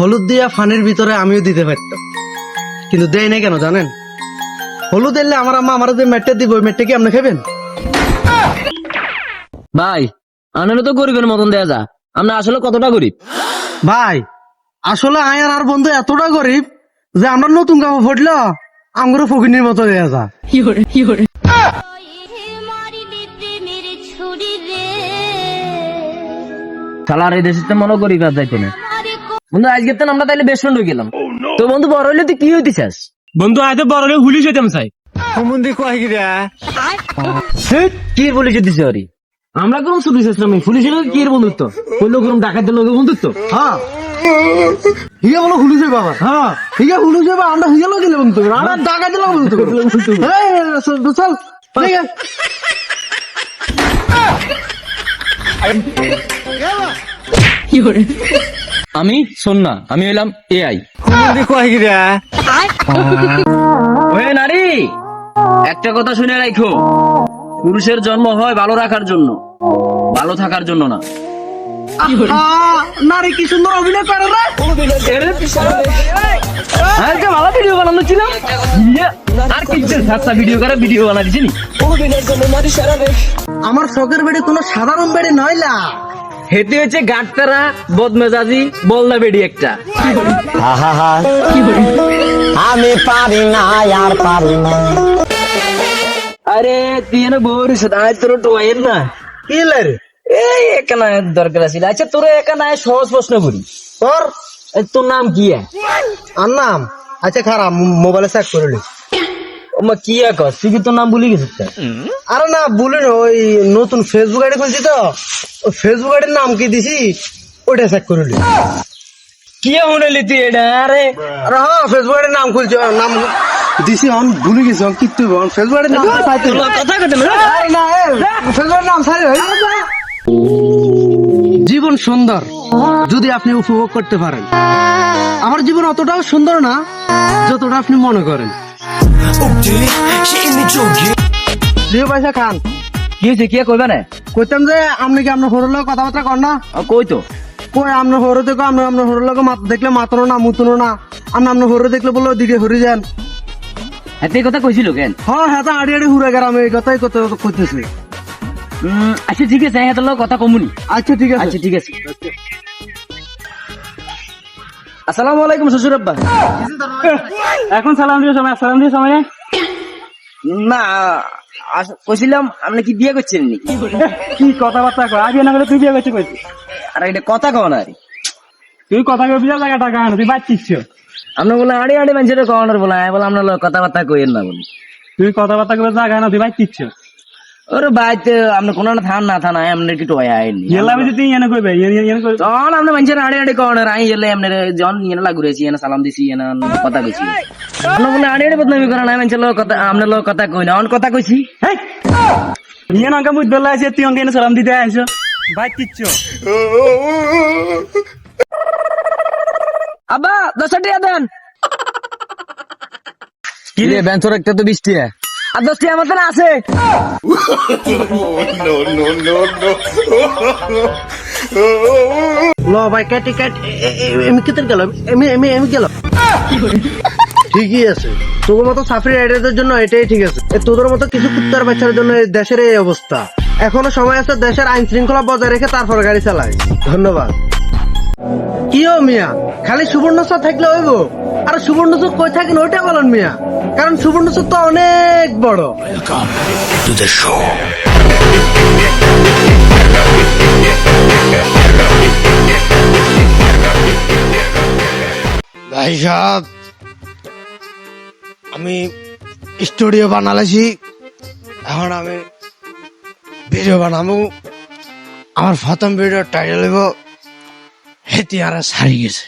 হলুদ দিয়া ফানির ভিতরে আমিও দিতে পারতাম, কিন্তু দেয় না কেন জানেন? হলুদ এলে আমার আম্মা আমার যে মেটটা দিব ওই মেটটা কি আপনি খাবেন? ভাই আনারও তো গরিবের মতন দেয়া যা, আমরা আসলে কতটা গরিব? ভাই আসলে আয়ার আর বন্ধু এতটা গরিব যে আমরা নতুন কাপড় ফুটলো আমগুলো ফকিনির মতো দেয়া যা। শালার এই দেশে মনে গরিব আর যাইতো না। বন্ধু আজকে তো আমরা তাইলে বেশ হয়ে গেলাম। তো বন্ধু বড় হইলে তুই কি হইতে চাস? বন্ধু আজ বড় হলে হুলিশ হইতাম চাই। কি পুলিশ দিছে ওরি? আমরা কোন পুলিশ আসলাম? পুলিশের কি এর বন্ধুত্ব? কইলো কোন ডাকাতের লোকের বন্ধুত্ব? হ্যাঁ হিয়া বলো হুলুসে বাবা, হ্যাঁ হিয়া হুলুসে বাবা, আমরা হিয়া লোক বন্ধু আমরা টাকা দিলাম বন্ধু। চল ঠিক আছে। আমি শোন না, আমি হইলাম এআই। ওহে নারী, একটা কথা শুনে রাখো, পুরুষের জন্ম হয় ভালো রাখার জন্য, ভালো থাকার জন্য না। নারী কি সুন্দর অভিনয় করে রে। ভালো ভিডিও বানানো ছিল আর কি ভিডিও করে ভিডিও বানা দিছি। আমার শখের বেড়ে কোনো সাধারণ বেড়ে নয়লা, হেতে হচ্ছে গাটতারা বদমেজাজি বলনা বেডি একটা। আমি পারি না আর পারি না। আরে তুই না বউর সাথে তোর টোয়ের না কি রে এই একানা দরকার আছে। আচ্ছা তোর একানা সহজ প্রশ্ন করি, তোর তোর নাম কি? আর নাম আচ্ছা খারাপ মোবাইলে চেক করলি। ওমা কি কস তুই কি তোর নাম ভুলে গেছিস? আরে না বলিনি, ওই নতুন ফেসবুক আইডি খুলছি তো, ওই ফেসবুক আইডির নাম কি দিছি ওইটা চেক করলি। কি শুনলি তুই এটা? আরে আরে হ্যাঁ ফেসবুক আইডির নাম খুলছি, নাম দিছি অন ভুলে গেছি অন কিত্তু ফেসবুক আইডির নাম পাইতে কথা কইতে না। আরে না ফেসবুক নাম সারি হই। জীবন সুন্দর যদি আপনি উপভোগ করতে পারেন। আমার জীবন অতটাও সুন্দর না যতটা আপনি মনে করেন। প্রিয় পয়সা খান কি হয়েছে? কি কইবা না? কইতাম যে আপনি কি আপনার হরুর লোক কথাবার্তা কর না? কই তো কই আপনার হরু দেখো, আপনার হরুর লোক দেখলে মাতনো না মুতনো না, আপনার হরু দেখলে বললো ওদিকে হরি যান। এত কথা কইছিল কেন? হ্যাঁ হ্যাঁ আড়ি আড়ি হুড়ে গেলাম, এই কথাই করতেছি। আচ্ছা ঠিক আছে, হ্যাঁ তোর কথা কমুনি। আচ্ছা ঠিক আছে, আচ্ছা ঠিক আছে। আসসালামু আলাইকুম শ্বশুর আব্বা। এখন সালাম দিয়ে সময়, সালাম দিয়ে সময় না কইছিলাম আপনি কি বিয়ে করছেন নি? কি কথাবার্তা কয়? আগে না বলে তুই বিয়ে করছিস কইছিস? আর এটা কথা কও না রে। তুই কথা কই বিয়া লাগা টাকা আনো, তুই বাচ্চিস। আমরা বলে আড়ে আড়ে মানুষের কওয়ানোর বলে বলে আমরা কথাবার্তা কইেন না বলি। তুই কথাবার্তা কই জায়গা না, তুই বাচ্চিস। ওরে বাইতে আপনি কোনো না থান না থান এমনি কি টয় আইনি এলা আমি তুই এনে কইবে এনে কই তখন আমরা মানুষের আড়ে আড়ে কওয়ানোর আই এলে এমনি জন এনে লাগু রয়েছি, এনে সালাম দিছি, এনে কথা কইছি। আমরা বলে আড়ে আড়ে বদনামি করা না মানুষের লোক কথা, আমরা লোক কথা কই না, অন কথা কইছি। হেই নিয়ে নাকা মুই দলা আছে, তুই অঙ্কে এনে সালাম দিতে আইছো বাচ্চিস। আব্বা 10 টাকা দেন। কি রে বেঞ্চর একটা তো 20 টাকা। আর 10 টাকা আমাদের আছে। ল ভাই কাটি কাট এমি কেতন গেল, এমি গেল। ঠিকই আছে, তোর মতো সাফরি রাইডারদের জন্য এটাই ঠিক আছে। তোদের মতো কিছু কুত্তার বাচ্চার জন্য দেশের এই অবস্থা। এখনো সময় আছে দেশের আইন শৃঙ্খলা বজায় রেখে তারপর গাড়ি চালায়। ধন্যবাদ। কি ও মিয়া, খালি সুবর্ণচর থাকলে হইব? আর সুবর্ণচর কই থাকেন ওইটা বলেন মিয়া, কারণ সুবর্ণচর তো অনেক বড়। ভাই সাহেব আমি স্টুডিও বানালেছি, এখন আমি ভিডিও বানাবো। আমার প্রথম ভিডিও টাইটেল হইব হেতিয়ারা সারি গেছে।